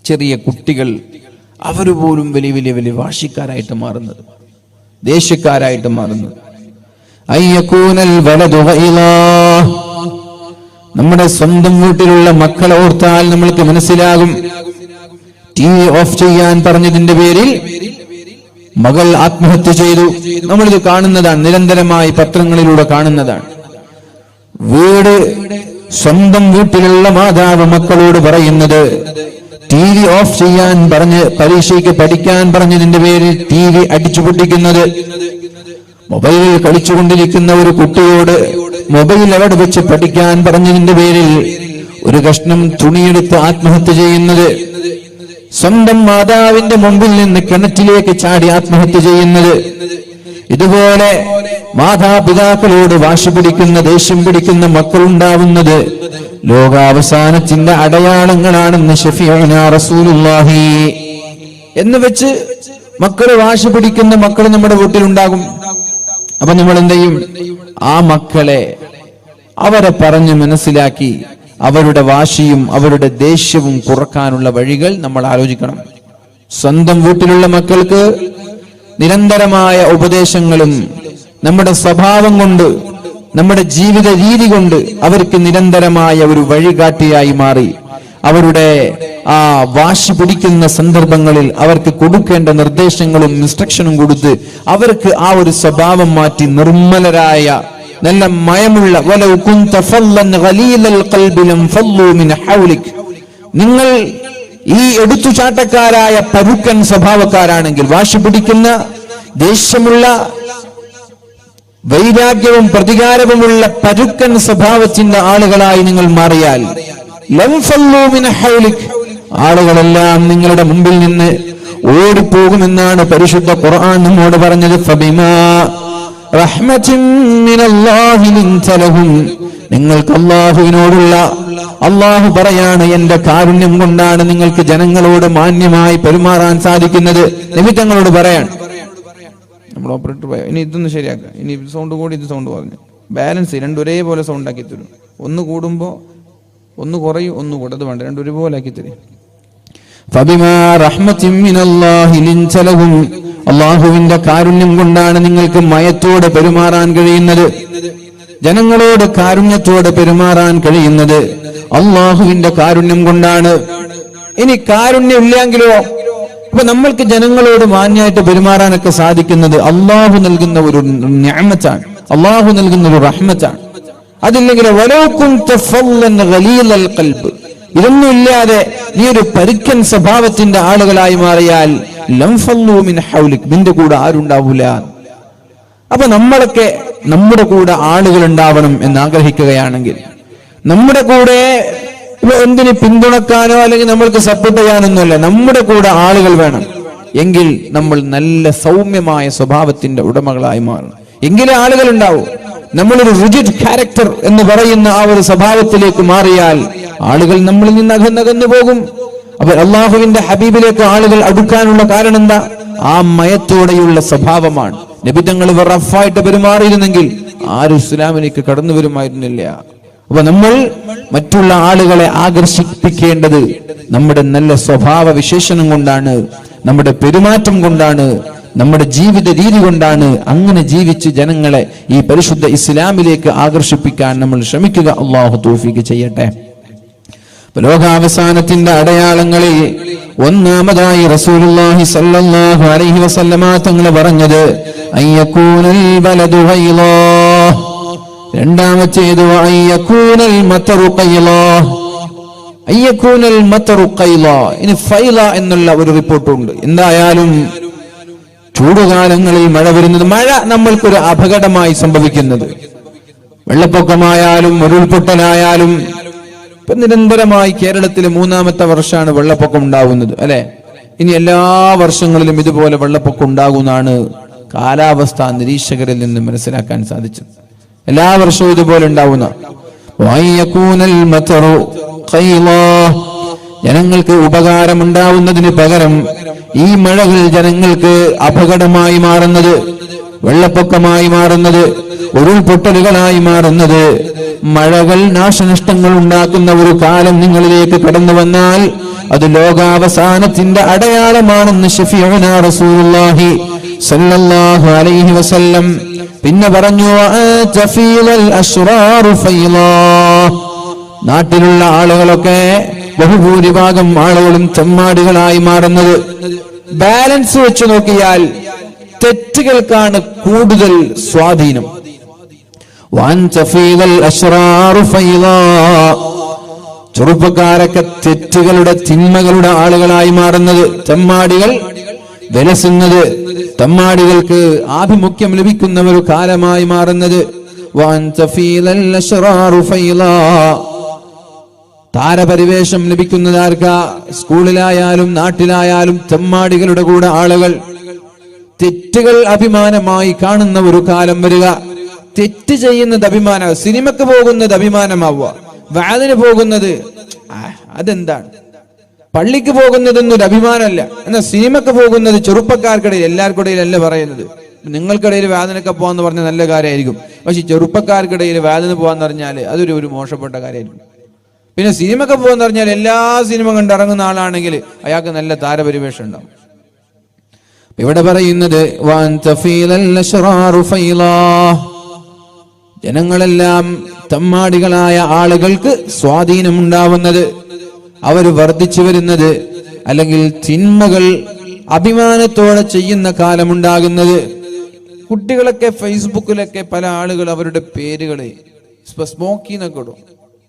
ചെറിയ കുട്ടികൾ അവരുപോലും വലിയ വലിയ വലിയ വാശിക്കാരായിട്ട് മാറുന്നത്, ദേഷ്യക്കാരായിട്ട് മാറുന്നത്. അയ്യകൂനൽ വലദു ഗൈളാ. നമ്മുടെ സ്വന്തം വീട്ടിലുള്ള മക്കളെ ഓർത്താൽ നമ്മൾക്ക് മനസ്സിലാകും. ടിവി ഓഫ് ചെയ്യാൻ പറഞ്ഞതിന്റെ പേരിൽ മകൾ ആത്മഹത്യ ചെയ്തു. നമ്മളിത് കാണുന്നതാണ്, നിരന്തരമായി പത്രങ്ങളിലൂടെ കാണുന്നതാണ്. സ്വന്തം വീട്ടിലുള്ള മാതാവ് മക്കളോട് പറയുന്നത്, ടി വി ഓഫ് ചെയ്യാൻ പറഞ്ഞ്, പരീക്ഷയ്ക്ക് പഠിക്കാൻ പറഞ്ഞതിന്റെ പേരിൽ ടി വി അടിച്ചു പൊട്ടിക്കുന്നത്. മൊബൈലിൽ കളിച്ചുകൊണ്ടിരിക്കുന്ന ഒരു കുട്ടിയോട് മൊബൈൽ അവിടെ വെച്ച് പഠിക്കാൻ പറഞ്ഞതിന്റെ പേരിൽ ഒരു കഷ്ണം തുണിയെടുത്ത് ആത്മഹത്യ ചെയ്യുന്നത്, സ്വന്തം മാതാവിന്റെ മുമ്പിൽ നിന്ന് കിണറ്റിലേക്ക് ചാടി ആത്മഹത്യ ചെയ്യുന്നത്, ഇതുപോലെ മാതാപിതാക്കളോട് വാശി പിടിക്കുന്ന, ദേഷ്യം പിടിക്കുന്ന മക്കളുണ്ടാവുന്നത് ലോകാവസാനത്തിന്റെ അടയാളങ്ങളാണെന്ന് ശഫീഉനാ റസൂലുള്ളാഹി എന്ന് വെച്ച് മക്കള് വാശി പിടിക്കുന്ന മക്കൾ നമ്മുടെ വീട്ടിലുണ്ടാകും. അപ്പൊ നമ്മൾ എന്ത് ചെയ്യും? ആ മക്കളെ അവരെ പറഞ്ഞ് മനസ്സിലാക്കി അവരുടെ വാശിയും അവരുടെ ദേഷ്യവും കുറക്കാനുള്ള വഴികൾ നമ്മൾ ആലോചിക്കണം. സ്വന്തം വീട്ടിലുള്ള മക്കൾക്ക് നിരന്തരമായ ഉപദേശങ്ങളും നമ്മുടെ സ്വഭാവം കൊണ്ട്, നമ്മുടെ ജീവിത രീതി കൊണ്ട് അവർക്ക് നിരന്തരമായ ഒരു വഴികാട്ടിയായി മാറി അവരുടെ ആ വാശി പിടിക്കുന്ന സന്ദർഭങ്ങളിൽ അവർക്ക് കൊടുക്കേണ്ട നിർദ്ദേശങ്ങളും ഇൻസ്ട്രക്ഷനും കൊടുത്ത് അവർക്ക് ആ ഒരു സ്വഭാവം മാറ്റി നിർമ്മലരായ നല്ല മയമുള്ള നിങ്ങൾ ഈ എടുത്തുചാട്ടക്കാരായ പരുക്കൻ സ്വഭാവക്കാരാണെങ്കിൽ, വാശി പിടിക്കുന്ന ദേഷ്യമുള്ള വൈരാഗ്യവും പ്രതികാരവുമുള്ള പരുക്കൻ സ്വഭാവത്തിന്റെ ആളുകളായി നിങ്ങൾ മാറിയാൽ ആളുകളെല്ലാം നിങ്ങളുടെ മുമ്പിൽ നിന്ന് ഓടിപ്പോകുമെന്നാണ് പരിശുദ്ധ ഖുർആൻ നമ്മോട് പറഞ്ഞത്. നിങ്ങൾക്ക് അല്ലാഹുവിനോടുള്ള, അല്ലാഹു പറയാണ്, എന്റെ കാരുണ്യം കൊണ്ടാണ് നിങ്ങൾക്ക് ജനങ്ങളോട് മാന്യമായി പെരുമാറാൻ സാധിക്കുന്നത്. നബി തങ്ങളോട് പറയാൻ. നമ്മൾ ഓപ്പറേറ്റർ പോയ ഇനി ഇതൊന്ന് ശരിയാക്കുക, ഇനി സൗണ്ട് കൂടി ഇത് സൗണ്ട് പറഞ്ഞു ബാലൻസ് രണ്ടും ഒരേപോലെ സൗണ്ട് ആക്കി തരും. ഒന്ന് കൂടുമ്പോ ഒന്ന് കുറയും, ഒന്ന് കൂടെ, അത് വേണ്ട, രണ്ടും ഒരുപോലെ ആക്കി തരും. അള്ളാഹുവിന്റെ കാരുണ്യം കൊണ്ടാണ് നിങ്ങൾക്ക് മയത്തോടെ പെരുമാറാൻ കഴിയുന്നത്, ജനങ്ങളോട് കാരുണ്യത്തോടെ പെരുമാറാൻ കഴിയുന്നത് അള്ളാഹുവിന്റെ കാരുണ്യം കൊണ്ടാണ്. ഇനി കാരുണ്യം ഇല്ലെങ്കിലോ? അപ്പൊ നമ്മൾക്ക് ജനങ്ങളോട് മാന്യമായിട്ട് പെരുമാറാനൊക്കെ സാധിക്കുന്നത് അള്ളാഹു നൽകുന്ന ഒരു നിഅമത്താണ്, അള്ളാഹു നൽകുന്ന ഒരു റഹ്മത്താണ്. അതില്ലെങ്കിൽ ഇതൊന്നും ഇല്ലാതെ നീ ഒരു പരുക്കൻ സ്വഭാവത്തിന്റെ ആളുകളായി മാറിയാൽ നിന്റെ കൂടെ ആരുണ്ടാവൂല. അപ്പൊ നമ്മളൊക്കെ നമ്മുടെ കൂടെ ആളുകൾ ഉണ്ടാവണം എന്ന് ആഗ്രഹിക്കുകയാണെങ്കിൽ, നമ്മുടെ കൂടെ എന്തിന് പിന്തുണക്കാനോ അല്ലെങ്കിൽ നമ്മൾക്ക് സപ്പോർട്ട് ചെയ്യാനൊന്നുമല്ല, നമ്മുടെ കൂടെ ആളുകൾ വേണം. എങ്കിൽ നമ്മൾ നല്ല സൗമ്യമായ സ്വഭാവത്തിന്റെ ഉടമകളായി മാറണം. എങ്കിലേ ആളുകൾ ഉണ്ടാവും. നമ്മളൊരു റിജിഡ് ക്യാരക്ടർ എന്ന് പറയുന്ന ആ ഒരു സ്വഭാവത്തിലേക്ക് മാറിയാൽ ആളുകൾ നമ്മളിൽ നിന്ന് അകന്നകന്നു പോകും. അപ്പൊ അള്ളാഹുവിന്റെ ഹബീബിലേക്ക് ആളുകൾ അടുക്കാനുള്ള കാരണം എന്താ? ആ മയത്തോടെയുള്ള സ്വഭാവമാണ്. നബിതങ്ങൾ റഫായിട്ട് പെരുമാറിയിരുന്നെങ്കിൽ ആരും ഇസ്ലാമിലേക്ക് കടന്നു വരുമായിരുന്നില്ല. അപ്പൊ നമ്മൾ മറ്റുള്ള ആളുകളെ ആകർഷിപ്പിക്കേണ്ടത് നമ്മുടെ നല്ല സ്വഭാവ വിശേഷണം കൊണ്ടാണ്, നമ്മുടെ പെരുമാറ്റം കൊണ്ടാണ്, നമ്മുടെ ജീവിത രീതി കൊണ്ടാണ്. അങ്ങനെ ജീവിച്ച് ജനങ്ങളെ ഈ പരിശുദ്ധ ഇസ്ലാമിലേക്ക് ആകർഷിപ്പിക്കാൻ നമ്മൾ ശ്രമിക്കുക. അല്ലാഹു തൗഫീഖ് ചെയ്യട്ടെ. ലോകാവസാനത്തിന്റെ അടയാളങ്ങളിൽ ഒന്നാമതായി റസൂലുള്ളാഹി സ്വല്ലല്ലാഹു അലൈഹി വസല്ലമ തങ്ങൾ പറഞ്ഞത് അയ്യകൂനൽ ബലദു ഗൈളാ, രണ്ടാമത്തേത് അയ്യകൂനൽ മതറു ഖൈളാ, അയ്യകൂനൽ മതറു ഖൈളാ. ഇനി ഫൈല എന്നുള്ള ഒരു റിപ്പോർട്ടുണ്ട്. എന്തായാലും ചൂടുകാലങ്ങളിൽ മഴ വരുന്നത്, മഴ നമ്മൾക്കൊരു അപകടമായി സംഭവിക്കുന്നത്, വെള്ളപ്പൊക്കമായാലും ഉരുൾപൊട്ടലായാലും. ഇപ്പൊ നിരന്തരമായി കേരളത്തിൽ 3ാമത്തെ വർഷമാണ് വെള്ളപ്പൊക്കം ഉണ്ടാകുന്നത്, അല്ലെ? ഇനി എല്ലാ വർഷങ്ങളിലും ഇതുപോലെ വെള്ളപ്പൊക്കം ഉണ്ടാകുന്നതാണ് കാലാവസ്ഥാ നിരീക്ഷകരിൽ നിന്ന് മനസ്സിലാക്കാൻ സാധിച്ചത്. എല്ലാ വർഷവും ഇതുപോലെ ഉണ്ടാവുന്ന ജനങ്ങൾക്ക് ഉപകാരമുണ്ടാവുന്നതിന് പകരം ഈ മഴകൾ ജനങ്ങൾക്ക് അപകടമായി മാറുന്നത്, വെള്ളപ്പൊക്കമായി മാറുന്നത്, ഉരുൾപൊട്ടലുകളായി മാറുന്നത്, മഴകൾ നാശനഷ്ടങ്ങൾ ഉണ്ടാക്കുന്ന ഒരു കാലം നിങ്ങളിലേക്ക് കടന്നു വന്നാൽ അത് ലോകാവസാനത്തിന്റെ അടയാളമാണെന്ന് ശഫീഉനാ റസൂലുള്ളാഹി സ്വല്ലല്ലാഹു അലൈഹി വസല്ലം പിന്നെ പറഞ്ഞു. നാട്ടിലുള്ള ആളുകളൊക്കെ ബഹുഭൂരിഭാഗം ആളുകളും ചെമ്മാടികളായി മാറുന്നത്. ബാലൻസ് വെച്ച് നോക്കിയാൽ തെറ്റുകൾക്കാണ് കൂടുതൽ സ്വാധീനം. ചെറുപ്പക്കാരൊക്കെ തെറ്റുകളുടെ തിന്മകളുടെ ആളുകളായി മാറുന്നത്, ചെമ്മാടികൾ വിലസുന്നത്, തെമ്മാടികൾക്ക് ആഭിമുഖ്യം ലഭിക്കുന്ന ഒരു കാലമായി മാറുന്നത്. വഅൻ തഫീലൽ അശ്റാറു ഫൈലാ. താരപരിവേഷം ലഭിക്കുന്നത് ആർക്കാ? സ്കൂളിലായാലും നാട്ടിലായാലും തെമ്മാടികളുടെ കൂടെ ആളുകൾ. തെറ്റുകൾ അഭിമാനമായി കാണുന്ന ഒരു കാലം വരിക. തെറ്റ് ചെയ്യുന്നത് അഭിമാന, സിനിമക്ക് പോകുന്നത് അഭിമാനമാവുക, വാദിന് പോകുന്നത് അതെന്താണ്, പള്ളിക്ക് പോകുന്നതൊന്നും ഒരു അഭിമാനമല്ല. എന്നാൽ സിനിമക്ക് പോകുന്നത് ചെറുപ്പക്കാർക്കിടയിൽ, എല്ലാവർക്കിടയിലല്ല പറയുന്നത്. നിങ്ങൾക്കിടയിൽ വാദിനൊക്കെ പോകാന്ന് പറഞ്ഞാൽ നല്ല കാര്യമായിരിക്കും, പക്ഷെ ചെറുപ്പക്കാർക്കിടയിൽ വാദിന് പോകാന്ന് പറഞ്ഞാൽ അതൊരു മോശപ്പെട്ട കാര്യമായിരിക്കും. പിന്നെ സിനിമക്ക് പോകാന്ന് പറഞ്ഞാൽ എല്ലാ സിനിമ കണ്ടിറങ്ങുന്ന ആളാണെങ്കിൽ അയാൾക്ക് നല്ല താരപരിവേഷം ഉണ്ടാവും. ഇവിടെ പറയുന്നത് ജനങ്ങളെല്ലാം തമ്മാടികളായ ആളുകൾക്ക് സ്വാധീനമുണ്ടാവുന്നത്, അവർ വർദ്ധിച്ചു വരുന്നത്, അല്ലെങ്കിൽ തിന്മകൾ അഭിമാനത്തോടെ ചെയ്യുന്ന കാലമുണ്ടാകുന്നത്. കുട്ടികളൊക്കെ ഫേസ്ബുക്കിലൊക്കെ പല ആളുകൾ അവരുടെ പേരുകളെ സ്മോക്കി എന്നൊക്കെ ഇടും.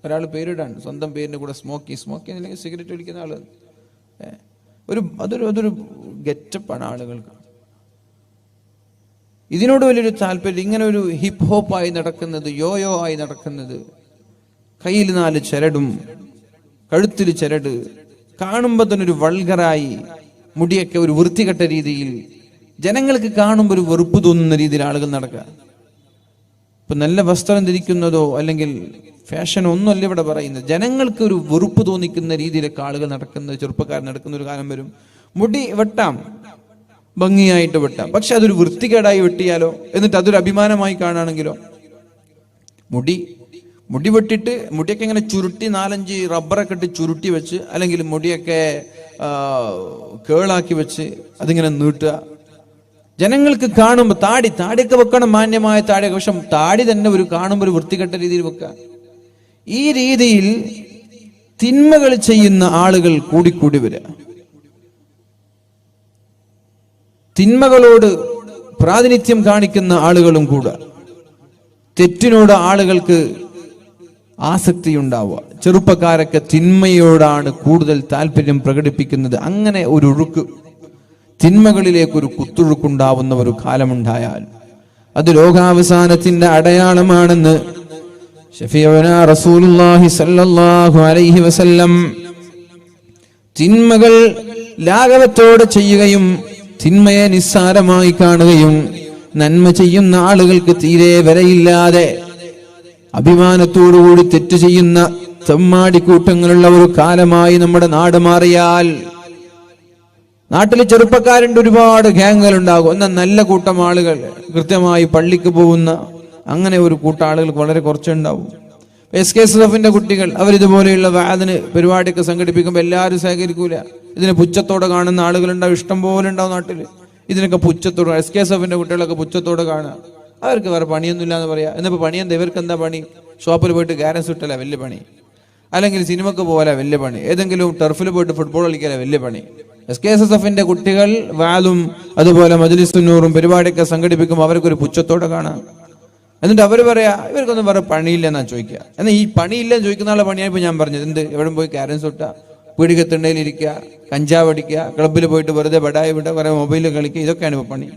ഒരാൾ പേരിടാണ് സ്വന്തം പേരിന്റെ കൂടെ സ്മോക്കി അല്ലെങ്കിൽ സിഗരറ്റ് വലിക്കുന്ന ആള്. അതൊരു ഗെറ്റപ്പാണ് ആളുകൾക്ക്. ഇതിനോട് വലിയൊരു താല്പര്യം. ഇങ്ങനെ ഒരു ഹിപ്പ് ഹോപ്പായി നടക്കുന്നത്, യോയോ ആയി നടക്കുന്നത്, കയ്യിൽ 4 ചരടും കഴുത്തിൽ ചരട്, കാണുമ്പോൾ തന്നെ ഒരു വൾഗറായി, മുടിയൊക്കെ ഒരു വൃത്തികെട്ട രീതിയിൽ, ജനങ്ങൾക്ക് കാണുമ്പോൾ ഒരു വെറുപ്പ് തോന്നുന്ന രീതിയിൽ ആളുകൾ നടക്കുക. ഇപ്പൊ നല്ല വസ്ത്രം ധരിക്കുന്നതോ അല്ലെങ്കിൽ ഫാഷൻ ഒന്നുമല്ല ഇവിടെ പറയുന്നത്. ജനങ്ങൾക്ക് ഒരു വെറുപ്പ് തോന്നിക്കുന്ന രീതിയിലൊക്കെ ആളുകൾ നടക്കുന്നത്, ചെറുപ്പക്കാർ നടക്കുന്ന ഒരു കാലം വരും. മുടി വെട്ടാം, ഭംഗിയായിട്ട് വെട്ടാം, പക്ഷെ അതൊരു വൃത്തികേടായി വെട്ടിയാലോ, എന്നിട്ട് അതൊരു അഭിമാനമായി കാണുകയാണെങ്കിലോ. മുടി വെട്ടിട്ട് മുടിയൊക്കെ ഇങ്ങനെ ചുരുട്ടി 4-5 റബ്ബറൊക്കെ ഇട്ട് ചുരുട്ടി വെച്ച്, അല്ലെങ്കിൽ മുടിയൊക്കെ കേളാക്കി വെച്ച് അതിങ്ങനെ നീട്ടുക. ജനങ്ങൾക്ക് കാണുമ്പോൾ താടിയൊക്കെ വെക്കണം, മാന്യമായ താടിയൊക്കെ, പക്ഷെ താടി തന്നെ ഒരു കാണുമ്പോൾ ഒരു വൃത്തികെട്ട രീതിയിൽ വെക്കുക. ഈ രീതിയിൽ തിന്മകൾ ചെയ്യുന്ന ആളുകൾ കൂടിക്കൂടി വരിക. തിന്മകളോട് പ്രാതിനിധ്യം കാണിക്കുന്ന ആളുകളും കൂടെ. തെറ്റിനോട് ആളുകൾക്ക് ആസക്തി ഉണ്ടാവുക. ചെറുപ്പക്കാരൊക്കെ തിന്മയോടാണ് കൂടുതൽ താല്പര്യം പ്രകടിപ്പിക്കുന്നത്. അങ്ങനെ ഒരു ഒഴുക്ക്, തിന്മകളിലേക്കൊരു കുത്തൊഴുക്കുണ്ടാവുന്ന ഒരു കാലമുണ്ടായാൽ അത് ലോകാവസാനത്തിന്റെ അടയാളമാണെന്ന് ശഫീഉനാ റസൂലുള്ളാഹി സ്വല്ലല്ലാഹു അലൈഹി വസല്ലം. തിന്മകൾ ലാഘവത്തോടെ ചെയ്യുകയും തിന്മയെ നിസ്സാരമായി കാണുകയും നന്മ ചെയ്യുന്ന ആളുകൾക്ക് തീരെ വിലയില്ലാതെ അഭിമാനത്തോടുകൂടി തെറ്റ് ചെയ്യുന്ന തെമ്മാടിക്കൂട്ടങ്ങളുള്ള ഒരു കാലമായി നമ്മുടെ നാട് മാറിയാൽ, നാട്ടിൽ ചെറുപ്പക്കാരുണ്ട്, ഒരുപാട് ഗ്യാങ്ങുകൾ ഉണ്ടാകും. എന്നാൽ നല്ല കൂട്ടം ആളുകൾ കൃത്യമായി പള്ളിക്ക് പോകുന്ന അങ്ങനെ ഒരു കൂട്ടം ആളുകൾ വളരെ കുറച്ചുണ്ടാവും. SKSFന്റെ കുട്ടികൾ അവരിതുപോലെയുള്ള വാദിന് പരിപാടിയൊക്കെ സംഘടിപ്പിക്കുമ്പോൾ എല്ലാവരും സഹകരിക്കൂല. ഇതിനെ പുച്ഛത്തോടെ കാണുന്ന ആളുകളുണ്ടാവും, ഇഷ്ടം പോലെ ഉണ്ടാവും നാട്ടിൽ. ഇതിനൊക്കെ പുച്ഛത്തോടെ, SKSFന്റെ കുട്ടികളൊക്കെ പുച്ഛത്തോടെ കാണുക. അവർക്ക് വേറെ പണിയൊന്നുമില്ല എന്ന് പറയാം. എന്നിപ്പോൾ പണിയെന്താ? ഇവർക്ക് എന്താ പണി? ഷോപ്പിൽ പോയിട്ട് ക്യാരംസ് ഇട്ടല്ല വലിയ പണി, അല്ലെങ്കിൽ സിനിമക്ക് പോകല വലിയ പണി, ഏതെങ്കിലും ടർഫിൽ പോയിട്ട് ഫുട്ബോൾ കളിക്കല വലിയ പണി. SKSFന്റെ കുട്ടികൾ വാലും അതുപോലെ മജ്‌ലിസുൻ നൂറും പരിപാടിയൊക്കെ സംഘടിപ്പിക്കുമ്പോൾ അവർക്കൊരു പുച്ഛത്തോടെ കാണാം. എന്നിട്ട് അവർ പറയാ ഇവർക്കൊന്നും വേറെ പണിയില്ല എന്നാ ചോദിക്കുക. എന്നാൽ ഈ പണിയില്ലെന്ന് ചോദിക്കുന്ന ആളെ പണിയാണ് ഇപ്പൊ ഞാൻ പറഞ്ഞത്. എന്ത്? എവിടെ പോയി ക്യാരംസ് ഇട്ടുക, പീടികത്തിണ്ടയിൽ ഇരിക്കുക, കഞ്ചാവ് അടിക്കുക, ക്ലബ്ബിൽ പോയിട്ട് വെറുതെ ബടായി വിടുക, കുറെ മൊബൈലിൽ കളിക്കുക, ഇതൊക്കെയാണ് ഇപ്പൊ പണി.